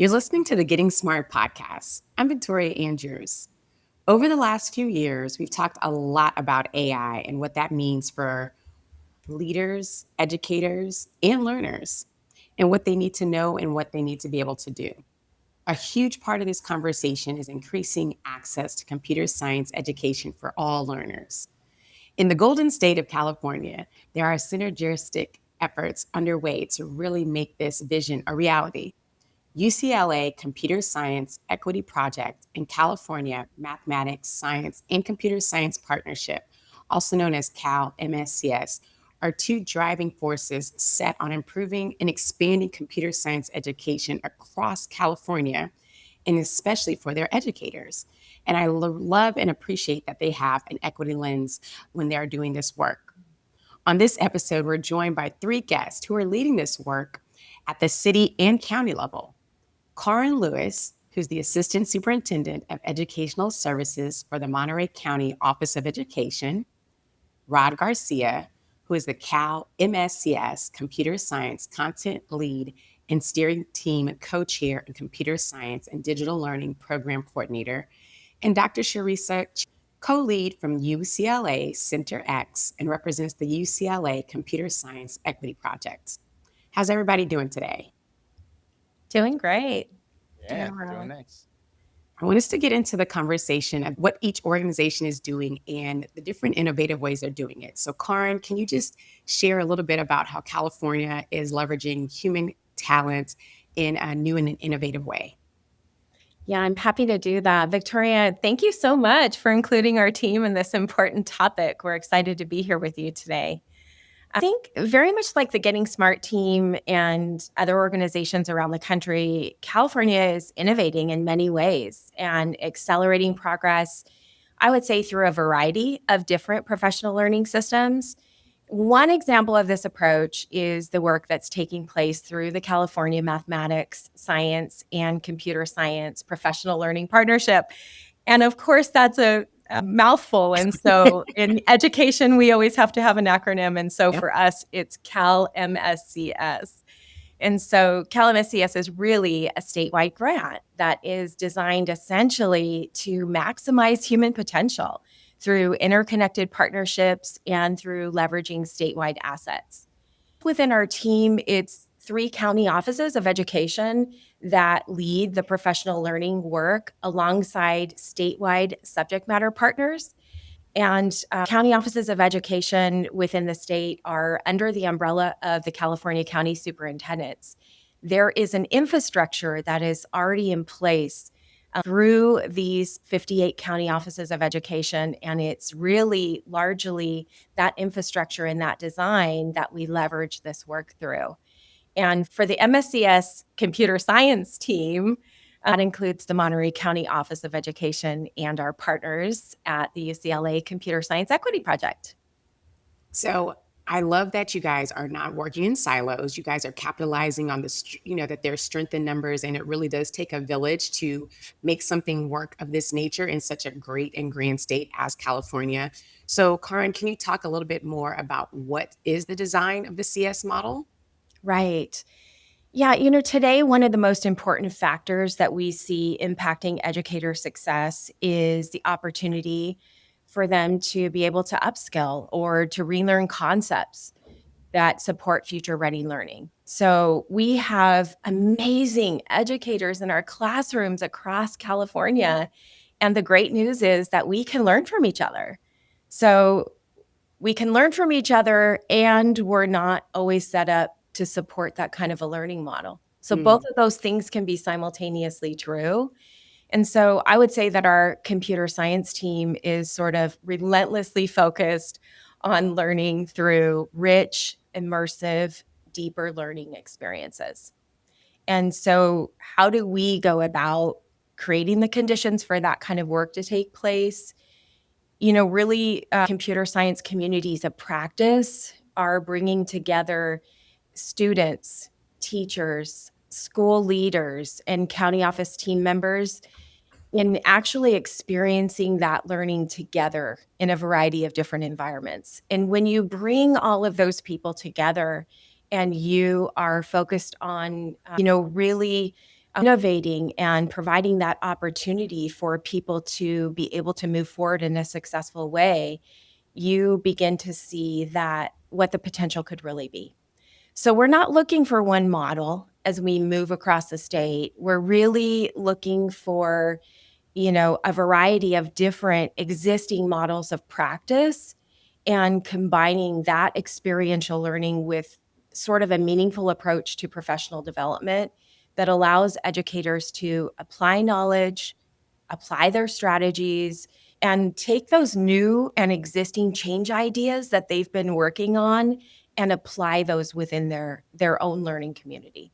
You're listening to the Getting Smart podcast. I'm Victoria Andrews. Over the last few years, we've talked a lot about AI and what that means for leaders, educators, and learners, and what they need to know and what they need to be able to do. A huge part of this conversation is increasing access to computer science education for all learners. In the Golden State of California, there are synergistic efforts underway to really make this vision a reality. UCLA Computer Science Equity Project and California Mathematics, Science, and Computer Science Partnership, also known as Cal MSCS, are two driving forces set on improving and expanding computer science education across California, and especially for their educators. And I love and appreciate that they have an equity lens when they're doing this work. On this episode, we're joined by three guests who are leading this work at the city and county level. Caryn Lewis, who's the Assistant Superintendent of Educational Services for the Monterey County Office of Education. Rod Garcia, who is the Cal MSCS Computer Science Content Lead and Steering Team Co-Chair in Computer Science and Digital Learning Program Coordinator. And Dr. Sharisa Chan, co-lead from UCLA Center X and represents the UCLA Computer Science Equity Project. How's everybody doing today? Doing great. Yeah, doing nice. I want us to get into the conversation of what each organization is doing and the different innovative ways they're doing it. So, Caryn, can you just share a little bit about how California is leveraging human talent in a new and an innovative way? Yeah, I'm happy to do that. Victoria, thank you so much for including our team in this important topic. We're excited to be here with you today. I think very much like the Getting Smart team and other organizations around the country, California is innovating in many ways and accelerating progress, I would say, through a variety of different professional learning systems. One example of this approach is the work that's taking place through the California Mathematics, Science, and Computer Science Professional Learning Partnership. And of course, that's a mouthful. And so in education, we always have to have an acronym. And so for us, it's Cal MSCS. And so Cal MSCS is really a statewide grant that is designed essentially to maximize human potential through interconnected partnerships and through leveraging statewide assets. Within our team, it's 3 county offices of education that lead the professional learning work alongside statewide subject matter partners. And county offices of education within the state are under the umbrella of the California County Superintendents. There is an infrastructure that is already in place through these 58 county offices of education, and it's really largely that infrastructure and that design that we leverage this work through. And for the MSCS computer science team, that includes the Monterey County Office of Education and our partners at the UCLA Computer Science Equity Project. So I love that you guys are not working in silos. You guys are capitalizing on this, that there's strength in numbers, and it really does take a village to make something work of this nature in such a great and grand state as California. So, Caryn, can you talk a little bit more about what is the design of the CS model? Right. Yeah, today, one of the most important factors that we see impacting educator success is the opportunity for them to be able to upskill or to relearn concepts that support future-ready learning. So we have amazing educators in our classrooms across California, and the great news is that we can learn from each other. So we can learn from each other, and we're not always set up to support that kind of a learning model. So both of those things can be simultaneously true. And so I would say that our computer science team is sort of relentlessly focused on learning through rich, immersive, deeper learning experiences. And so how do we go about creating the conditions for that kind of work to take place? Really, computer science communities of practice are bringing together students, teachers, school leaders, and county office team members in actually experiencing that learning together in a variety of different environments. And when you bring all of those people together and you are focused on, really innovating and providing that opportunity for people to be able to move forward in a successful way, you begin to see that what the potential could really be. So we're not looking for one model as we move across the state. We're really looking for, a variety of different existing models of practice and combining that experiential learning with sort of a meaningful approach to professional development that allows educators to apply knowledge, apply their strategies, and take those new and existing change ideas that they've been working on and apply those within their own learning community.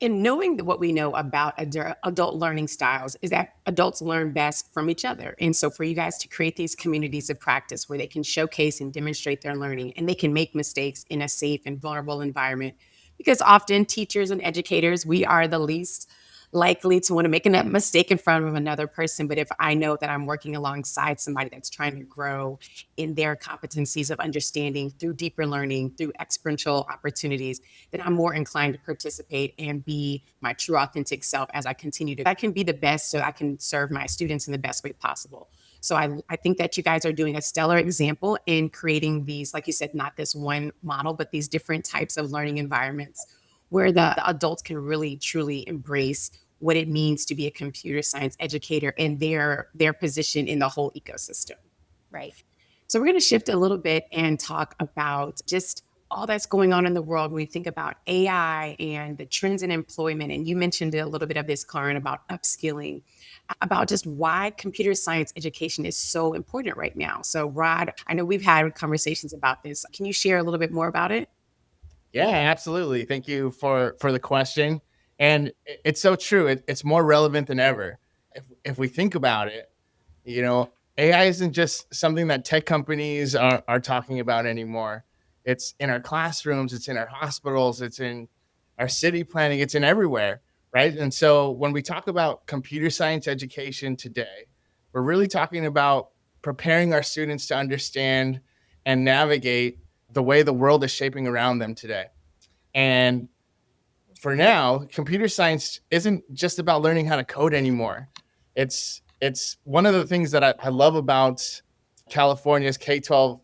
And knowing what we know about adult learning styles is that adults learn best from each other. And so for you guys to create these communities of practice where they can showcase and demonstrate their learning and they can make mistakes in a safe and vulnerable environment, because often teachers and educators, we are the least likely to want to make a mistake in front of another person. But if I know that I'm working alongside somebody that's trying to grow in their competencies of understanding through deeper learning, through experiential opportunities, then I'm more inclined to participate and be my true authentic self as I continue to, I can be the best so I can serve my students in the best way possible. So I think that you guys are doing a stellar example in creating these, like you said, not this one model, but these different types of learning environments where the adults can really, truly embrace what it means to be a computer science educator and their position in the whole ecosystem. Right. So we're going to shift a little bit and talk about just all that's going on in the world when we think about AI and the trends in employment. And you mentioned a little bit of this, Caryn, about upskilling, about just why computer science education is so important right now. So Rod, I know we've had conversations about this. Can you share a little bit more about it? Yeah, absolutely. Thank you for the question. And it's so true. It's more relevant than ever. If we think about it, AI isn't just something that tech companies are talking about anymore. It's in our classrooms, it's in our hospitals, it's in our city planning, it's in everywhere, right? And so when we talk about computer science education today, we're really talking about preparing our students to understand and navigate the way the world is shaping around them today. And for now, computer science isn't just about learning how to code anymore. It's one of the things that I love about California's K-12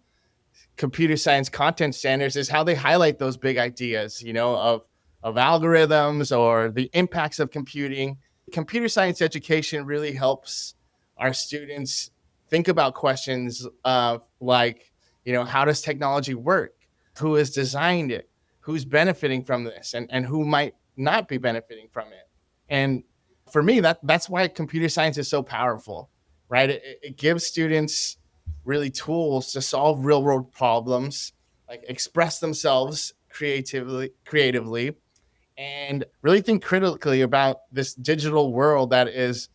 computer science content standards is how they highlight those big ideas, of algorithms or the impacts of computing. Computer science education really helps our students think about questions like, how does technology work? Who has designed it? Who's benefiting from this? And who might not be benefiting from it? And for me, that's why computer science is so powerful, right? It gives students really tools to solve real world problems, like express themselves creatively, and really think critically about this digital world that is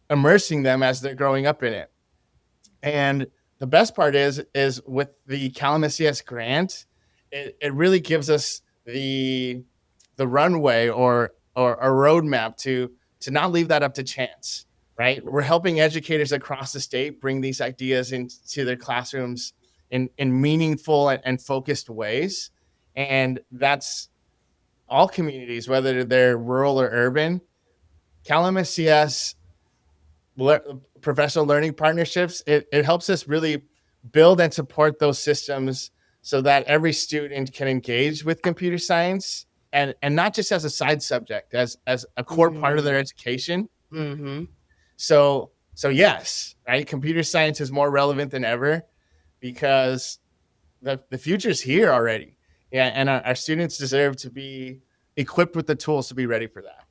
immersing them as they're growing up in it. And the best part is with the MSCS grant, it really gives us the runway or a roadmap to not leave that up to chance, right? We're helping educators across the state bring these ideas into their classrooms in meaningful and focused ways. And that's all communities, whether they're rural or urban. MSCS professional learning partnerships, it helps us really build and support those systems so that every student can engage with computer science and not just as a side subject, as a core part of their education. Mm-hmm. So yes, right? Computer science is more relevant than ever because the future's here already. Yeah, and our students deserve to be equipped with the tools to be ready for that.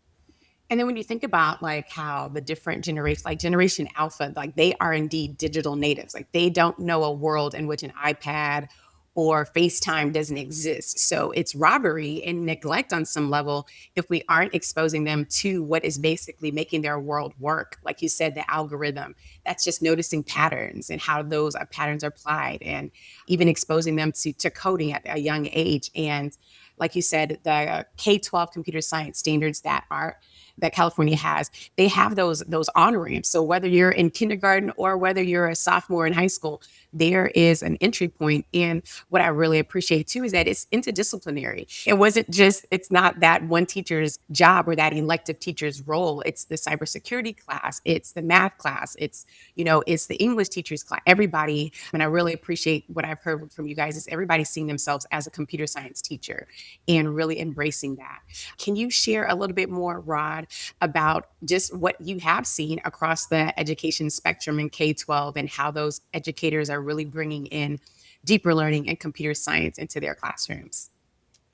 And then when you think about like how the different generations, like Generation Alpha, like they are indeed digital natives. Like they don't know a world in which an iPad or FaceTime doesn't exist. So it's robbery and neglect on some level if we aren't exposing them to what is basically making their world work. Like you said, the algorithm, that's just noticing patterns and how those patterns are applied, and even exposing them to coding at a young age. And like you said, the K-12 computer science standards that California has, they have those on ramps. So whether you're in kindergarten or whether you're a sophomore in high school, there is an entry point. And what I really appreciate too is that it's interdisciplinary. It's not that one teacher's job or that elective teacher's role. It's the cybersecurity class, it's the math class, it's the English teacher's class, everybody. And I really appreciate what I've heard from you guys is everybody seeing themselves as a computer science teacher and really embracing that. Can you share a little bit more, Rod, about just what you have seen across the education spectrum in K-12 and how those educators are really bringing in deeper learning and computer science into their classrooms?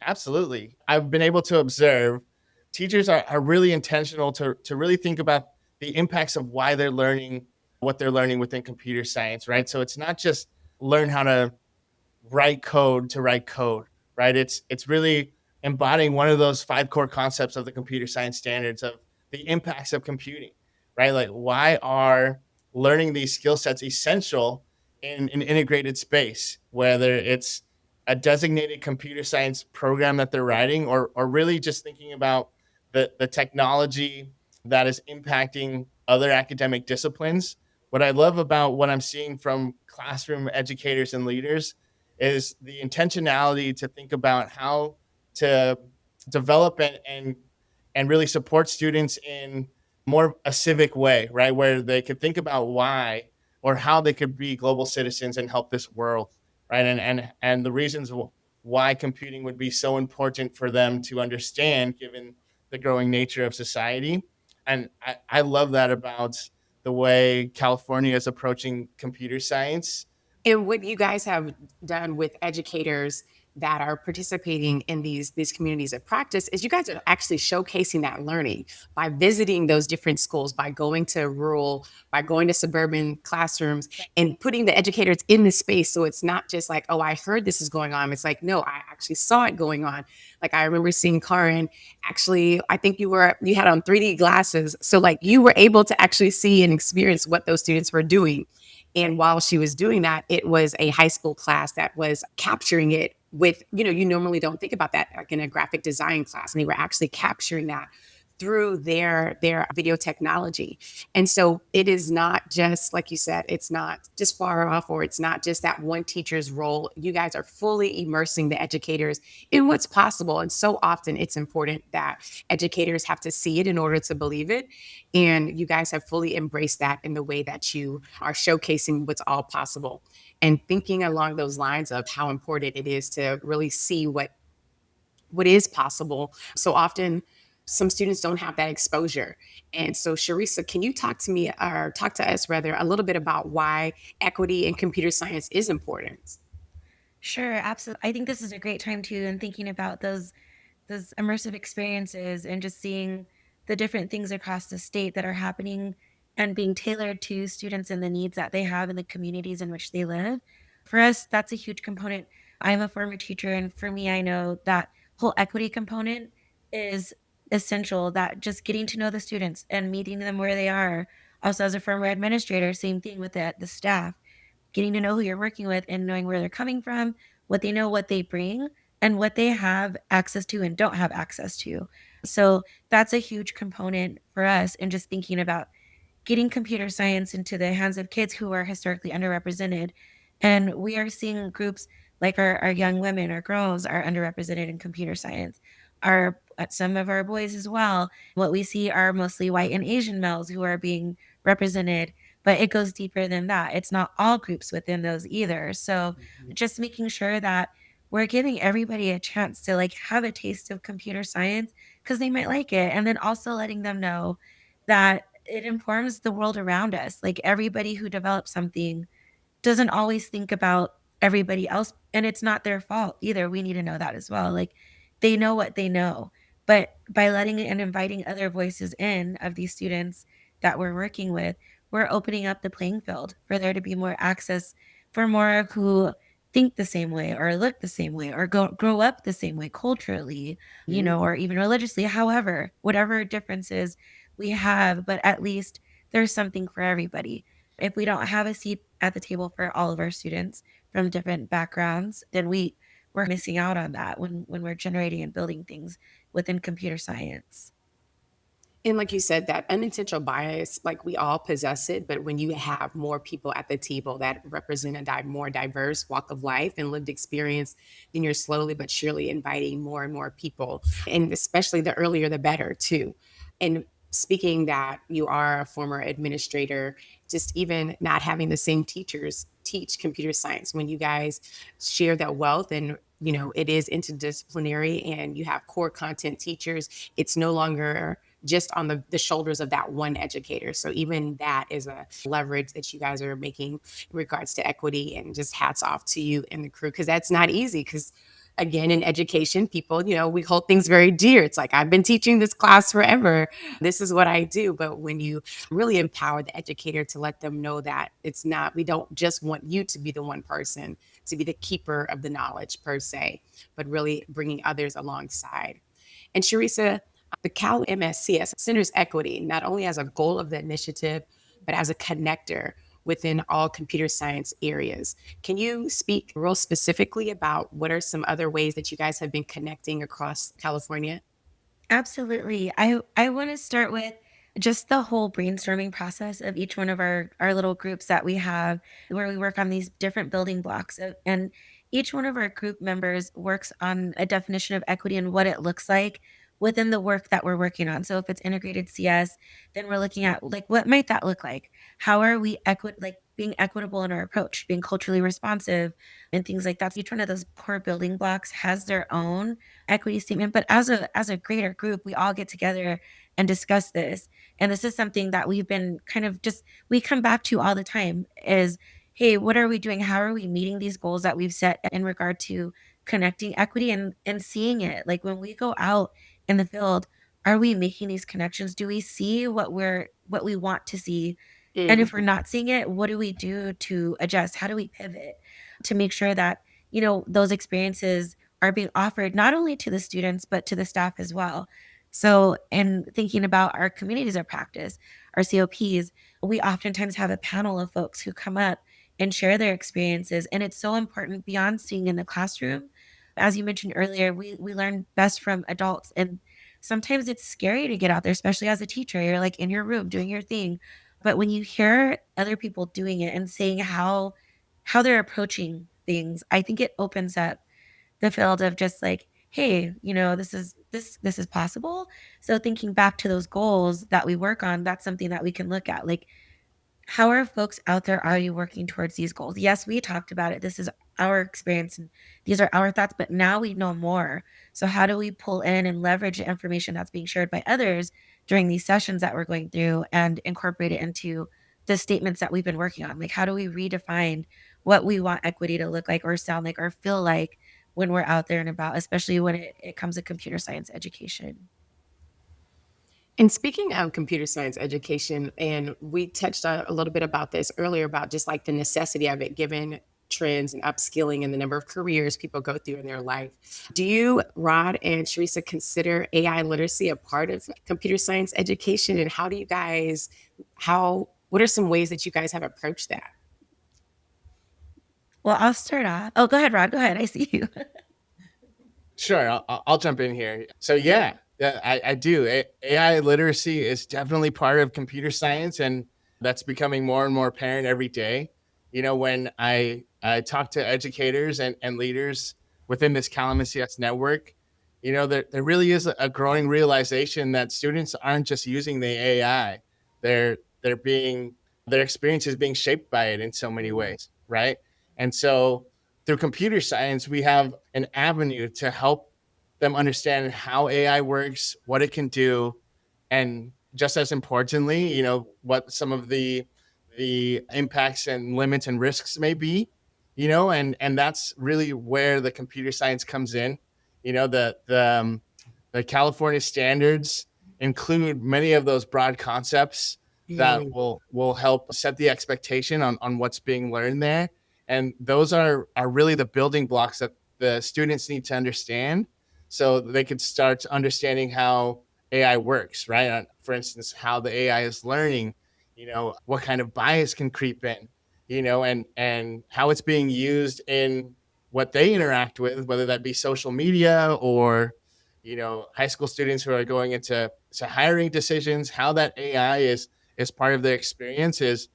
Absolutely. I've been able to observe teachers are really intentional to really think about the impacts of why they're learning what they're learning within computer science, right? So it's not just learn how to write code to write code, right? It's really embodying one of those five core concepts of the computer science standards of the impacts of computing, right? Like why are learning these skill sets essential in an integrated space, whether it's a designated computer science program that they're writing or really just thinking about the technology that is impacting other academic disciplines. What I love about what I'm seeing from classroom educators and leaders is the intentionality to think about how to develop and really support students in more a civic way, right? Where they could think about why or how they could be global citizens and help this world, right? And the reasons why computing would be so important for them to understand, given the growing nature of society. And I love that about the way California is approaching computer science. And what you guys have done with educators that are participating in these communities of practice is you guys are actually showcasing that learning by visiting those different schools, by going to rural, by going to suburban classrooms and putting the educators in the space. So it's not just like, oh, I heard this is going on. It's like, no, I actually saw it going on. Like I remember seeing Caryn, actually, I think you had on 3D glasses. So like you were able to actually see and experience what those students were doing. And while she was doing that, it was a high school class that was capturing it with, you normally don't think about that like in a graphic design class. And they were actually capturing that through their video technology. And so it is not just, like you said, it's not just far off, or it's not just that one teacher's role. You guys are fully immersing the educators in what's possible. And so often it's important that educators have to see it in order to believe it. And you guys have fully embraced that in the way that you are showcasing what's all possible and thinking along those lines of how important it is to really see what is possible. So often some students don't have that exposure. And so Sharisa, can you talk to me or talk to us rather a little bit about why equity in computer science is important? Sure, absolutely. I think this is a great time too, and thinking about those immersive experiences and just seeing the different things across the state that are happening and being tailored to students and the needs that they have in the communities in which they live. For us, that's a huge component. I'm a former teacher, and for me, I know that whole equity component is essential, that just getting to know the students and meeting them where they are. Also, as a former administrator, same thing with the staff, getting to know who you're working with and knowing where they're coming from, what they know, what they bring, and what they have access to and don't have access to. So that's a huge component for us. And just thinking about getting computer science into the hands of kids who are historically underrepresented. And we are seeing groups like our young women, our girls are underrepresented in computer science. Some of our boys as well. What we see are mostly white and Asian males who are being represented, but it goes deeper than that. It's not all groups within those either. So just making sure that we're giving everybody a chance to like have a taste of computer science because they might like it. And then also letting them know that it informs the world around us. Like everybody who develops something doesn't always think about everybody else, and it's not their fault either. We need to know that as well. Like they know what they know, but by letting and inviting other voices in of these students that we're working with, we're opening up the playing field for there to be more access for more who think the same way or look the same way or grow up the same way culturally, or even religiously, however, whatever differences we have, but at least there's something for everybody. If we don't have a seat at the table for all of our students from different backgrounds, then we're missing out on that when we're generating and building things within computer science. And like you said, that unintentional bias, like we all possess it, but when you have more people at the table that represent a more diverse walk of life and lived experience, then you're slowly but surely inviting more and more people. And especially the earlier, the better, too. And speaking that you are a former administrator, just even not having the same teachers teach computer science when you guys share that wealth and it is interdisciplinary and you have core content teachers, it's no longer just on the shoulders of that one educator. So even that is a leverage that you guys are making in regards to equity, and just hats off to you and the crew, because that's not easy. Because again, in education, people, we hold things very dear. It's like, I've been teaching this class forever. This is what I do. But when you really empower the educator to let them know that it's not, we don't just want you to be the one person to be the keeper of the knowledge per se, but really bringing others alongside. And Sharisa, the Cal MSCS centers equity not only as a goal of the initiative, but as a connector within all computer science areas. Can you speak real specifically about what are some other ways that you guys have been connecting across California? Absolutely. I want to start with just the whole brainstorming process of each one of our little groups that we have, where we work on these different building blocks and each one of our group members works on a definition of equity and what it looks like within the work that we're working on. So if it's integrated CS, then we're looking at like, what might that look like? How are we like being equitable in our approach, being culturally responsive and things like that. So each one of those core building blocks has their own equity statement, but as a greater group, we all get together and discuss this. And this is something that we've been kind of just we come back to all the time is, hey, what are we doing? How are we meeting these goals that we've set in regard to connecting equity and seeing it? Like when we go out in the field, are we making these connections? Do we see what we want to see? And if we're Mhm. not seeing it, what do we do to adjust? How do we pivot to make sure that, those experiences are being offered not only to the students, but to the staff as well? So, in thinking about our communities of practice, our COPs, we oftentimes have a panel of folks who come up and share their experiences. And it's so important beyond seeing in the classroom. As you mentioned earlier, we learn best from adults. And sometimes it's scary to get out there, especially as a teacher. You're like in your room doing your thing. But when you hear other people doing it and saying how they're approaching things, I think it opens up the field of just like, hey, this is possible. So thinking back to those goals that we work on, that's something that we can look at. Like, how are folks out there are you working towards these goals? Yes, we talked about it. This is our experience and these are our thoughts, but now we know more. So how do we pull in and leverage the information that's being shared by others during these sessions that we're going through and incorporate it into the statements that we've been working on? Like, how do we redefine what we want equity to look like or sound like or feel like when we're out there and about, especially when it comes to computer science education? And speaking of computer science education, and we touched on a little bit about this earlier about just like the necessity of it given trends and upskilling and the number of careers people go through in their life. Do you, Rod and Sharisa, consider AI literacy a part of computer science education? And how do you guys, what are some ways that you guys have approached that? Well, I'll start off. Oh, go ahead, Rod. Go ahead. I see you. Sure, I'll jump in here. So yeah, I do. AI literacy is definitely part of computer science, and that's becoming more and more apparent every day. When I talk to educators and leaders within this Cal MSCS network, there really is a growing realization that students aren't just using the AI; they're being their experience is being shaped by it in so many ways, right? And so through computer science, we have an avenue to help them understand how AI works, what it can do, and just as importantly, what some of the impacts and limits and risks may be, and that's really where the computer science comes in. The California standards include many of those broad concepts that Mm. will help set the expectation on what's being learned there, and those are really the building blocks that the students need to understand so they could start understanding how AI works, right? For instance, how the AI is learning, what kind of bias can creep in, and how it's being used in what they interact with, whether that be social media or high school students who are going into hiring decisions, how that AI is part of their experience is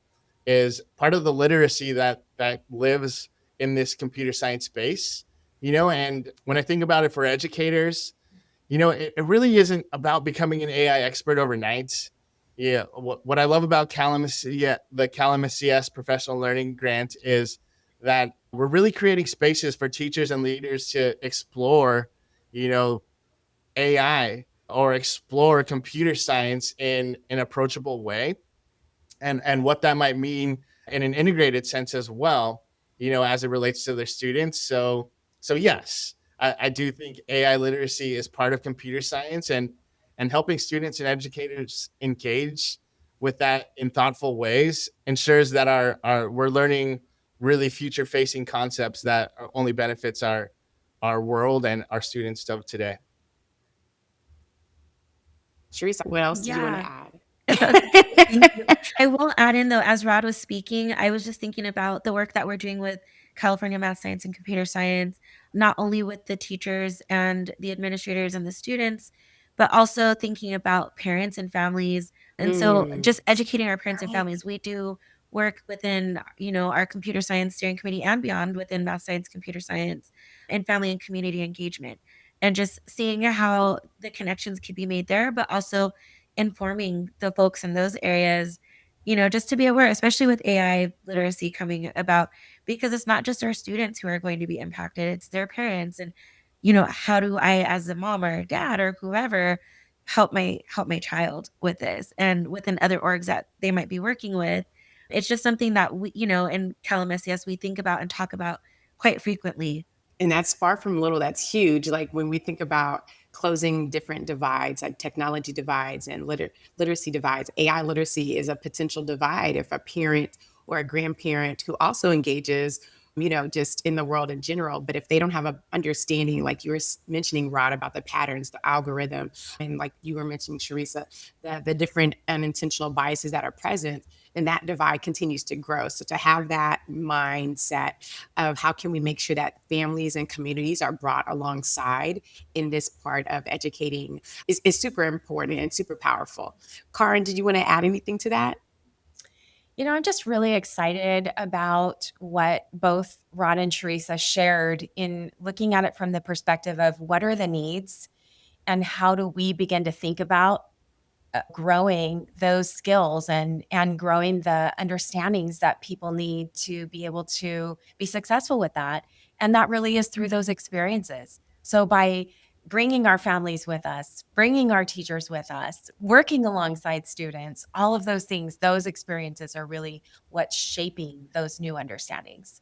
part of the literacy that lives in this computer science space. And when I think about it for educators, it really isn't about becoming an AI expert overnight. Yeah, what I love about the MSCS professional learning grant is that we're really creating spaces for teachers and leaders to explore, AI or explore computer science in an approachable way, and what that might mean in an integrated sense as well, as it relates to their students. So yes, I do think AI literacy is part of computer science, and helping students and educators engage with that in thoughtful ways ensures that our we're learning really future facing concepts that only benefits our world and our students of today. Sharisa, what else did you want to Yeah. add? Thank you. I will add in though, as Rod was speaking, I was just thinking about the work that we're doing with California Math Science and Computer Science, not only with the teachers and the administrators and the students, but also thinking about parents and families. And so Mm. just educating our parents and families. We do work within, our computer science steering committee and beyond within math science, computer science, and family and community engagement. And just seeing how the connections could be made there, but also informing the folks in those areas, just to be aware, especially with AI literacy coming about, because it's not just our students who are going to be impacted, it's their parents. And, how do I, as a mom or dad or whoever, help my child with this and within other orgs that they might be working with. It's just something that we, in CalMSCS, we think about and talk about quite frequently. And that's far from little, that's huge. Like when we think about closing different divides, like technology divides and literacy divides, AI literacy is a potential divide if a parent or a grandparent who also engages, just in the world in general, but if they don't have an understanding, like you were mentioning, Rod, about the patterns, the algorithm, and like you were mentioning, Sharisa, the different unintentional biases that are present, then that divide continues to grow. So to have that mindset of how can we make sure that families and communities are brought alongside in this part of educating is super important and super powerful. Caryn, did you want to add anything to that? I'm just really excited about what both Rod and Sharisa shared in looking at it from the perspective of what are the needs and how do we begin to think about growing those skills and growing the understandings that people need to be able to be successful with that. And that really is through those experiences. So by bringing our families with us, bringing our teachers with us, working alongside students, all of those things, those experiences are really what's shaping those new understandings.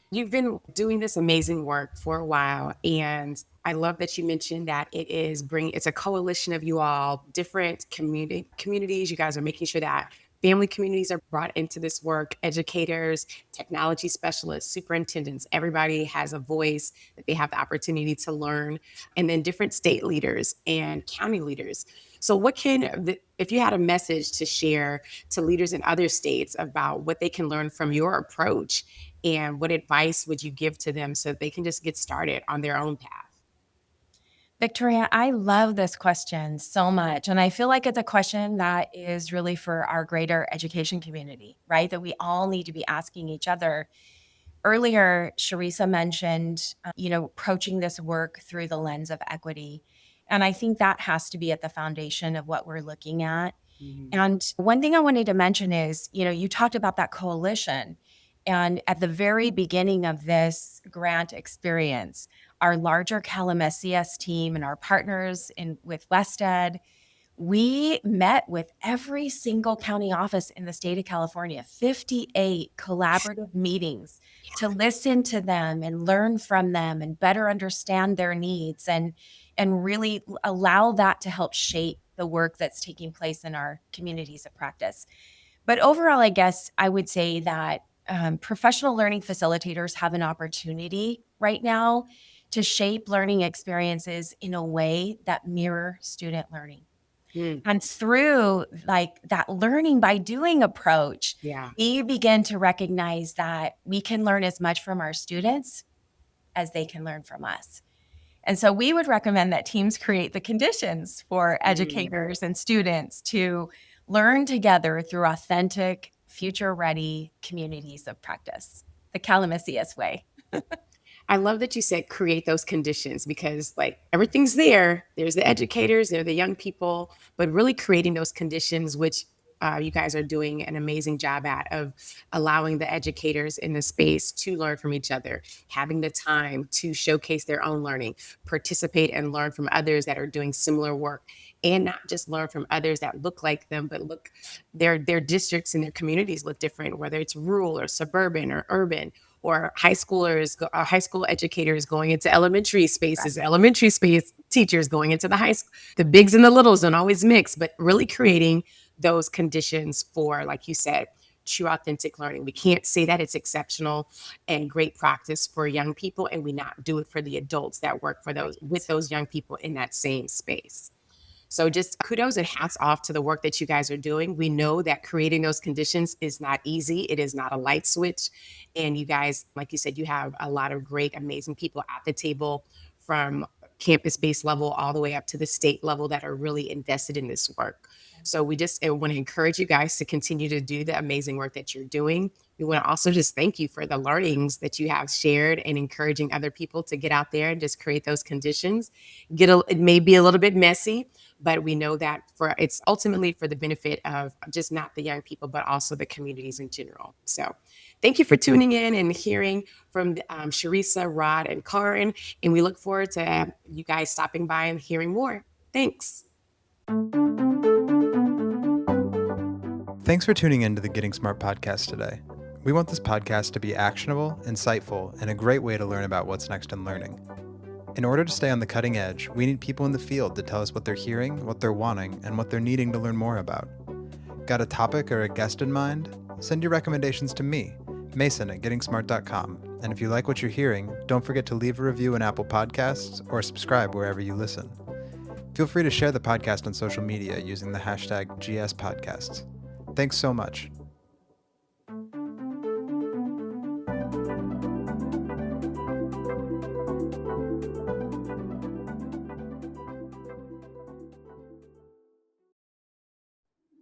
You've been doing this amazing work for a while, and I love that you mentioned that it's a coalition of you all, different communities. You guys are making sure that family communities are brought into this work, educators, technology specialists, superintendents, everybody has a voice that they have the opportunity to learn, and then different state leaders and county leaders. So if you had a message to share to leaders in other states about what they can learn from your approach, and what advice would you give to them so they can just get started on their own path? Victoria, I love this question so much. And I feel like it's a question that is really for our greater education community, right? That we all need to be asking each other. Earlier, Sharisa mentioned, approaching this work through the lens of equity. And I think that has to be at the foundation of what we're looking at. Mhm. And one thing I wanted to mention is, you talked about that coalition. And at the very beginning of this grant experience, our larger CalMSCS team and our partners with WestEd, we met with every single county office in the state of California, 58 collaborative meetings to listen to them and learn from them and better understand their needs and really allow that to help shape the work that's taking place in our communities of practice. But overall, I guess I would say that professional learning facilitators have an opportunity right now to shape learning experiences in a way that mirror student learning. Mm, And through like that learning by doing approach, yeah. we begin to recognize that we can learn as much from our students as they can learn from us. And so we would recommend that teams create the conditions for educators and students to learn together through authentic, future-ready communities of practice, the MSCS way. I love that you said create those conditions, because like everything's there. There's the educators, there are the young people, but really creating those conditions, which you guys are doing an amazing job at, of allowing the educators in the space to learn from each other, having the time to showcase their own learning, participate and learn from others that are doing similar work, and not just learn from others that look like them, but look, their districts and their communities look different, whether it's rural or suburban or urban, or high school educators going into elementary spaces, elementary space teachers going into the high school. The bigs and the littles don't always mix, but really creating those conditions for, like you said, true authentic learning. We can't say that it's exceptional and great practice for young people and we not do it for the adults that work for those with those young people in that same space. So just kudos and hats off to the work that you guys are doing. We know that creating those conditions is not easy. It is not a light switch. And you guys, like you said, you have a lot of great, amazing people at the table, from campus-based level all the way up to the state level, that are really invested in this work. So we just want to encourage you guys to continue to do the amazing work that you're doing. We want to also just thank you for the learnings that you have shared and encouraging other people to get out there and just create those conditions. It may be a little bit messy, but we know that it's ultimately for the benefit of just not the young people, but also the communities in general. So thank you for tuning in and hearing from Sharisa, Rod, and Caryn. And we look forward to you guys stopping by and hearing more. Thanks. Thanks for tuning in to the Getting Smart podcast today. We want this podcast to be actionable, insightful, and a great way to learn about what's next in learning. In order to stay on the cutting edge, we need people in the field to tell us what they're hearing, what they're wanting, and what they're needing to learn more about. Got a topic or a guest in mind? Send your recommendations to me, Mason at gettingsmart.com. And if you like what you're hearing, don't forget to leave a review in Apple Podcasts or subscribe wherever you listen. Feel free to share the podcast on social media using the hashtag GSPodcasts. Thanks so much.